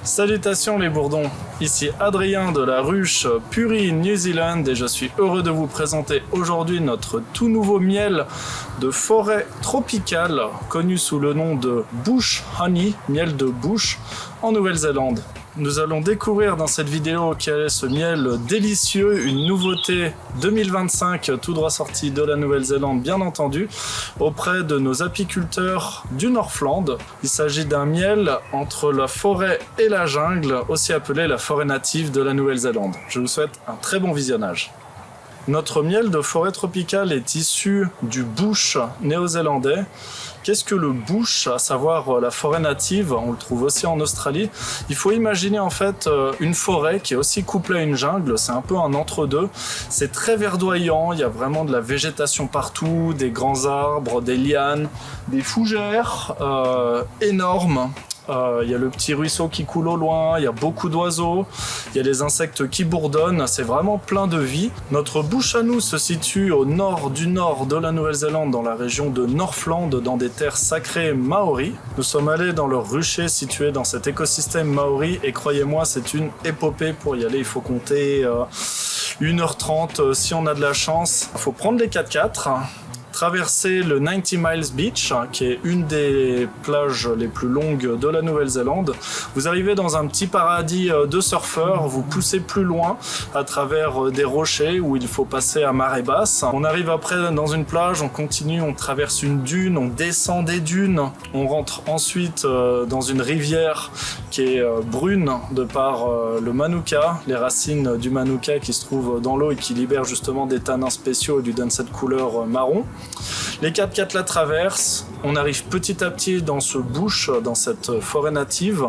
Salutations les bourdons, ici Adrien de la ruche Puri New Zealand et je suis heureux de vous présenter aujourd'hui notre tout nouveau miel de forêt tropicale connu sous le nom de Bush Honey, miel de bush en Nouvelle-Zélande. Nous allons découvrir dans cette vidéo quel est ce miel délicieux, une nouveauté 2025 tout droit sortie de la Nouvelle-Zélande bien entendu, auprès de nos apiculteurs du Northland. Il s'agit d'un miel entre la forêt et la jungle, aussi appelé la forêt native de la Nouvelle-Zélande. Je vous souhaite un très bon visionnage. Notre miel de forêt tropicale est issu du bush néo-zélandais. Qu'est-ce que le bush, à savoir la forêt native? On le trouve aussi en Australie. Il faut imaginer en fait une forêt qui est aussi couplée à une jungle. C'est un peu un entre-deux. C'est très verdoyant. Il y a vraiment de la végétation partout, des grands arbres, des lianes, des fougères énormes. Il y a le petit ruisseau qui coule au loin, il y a beaucoup d'oiseaux, il y a les insectes qui bourdonnent, c'est vraiment plein de vie. Notre bush à nous se situe au nord de la Nouvelle-Zélande, dans la région de Northland, dans des terres sacrées maoris. Nous sommes allés dans leur rucher situé dans cet écosystème maori et croyez-moi, c'est une épopée pour y aller. Il faut compter 1h30 si on a de la chance. Il faut prendre les 4x4. Traverser le 90 Miles Beach, qui est une des plages les plus longues de la Nouvelle-Zélande. Vous arrivez dans un petit paradis de surfeurs, vous poussez plus loin à travers des rochers où il faut passer à marée basse. On arrive après dans une plage, on continue, on traverse une dune, on descend des dunes, on rentre ensuite dans une rivière qui est brune de par le manuka, les racines du manuka qui se trouvent dans l'eau et qui libèrent justement des tanins spéciaux et lui donnent cette couleur marron. Les 4x4 la traversent, on arrive petit à petit dans ce bush, dans cette forêt native.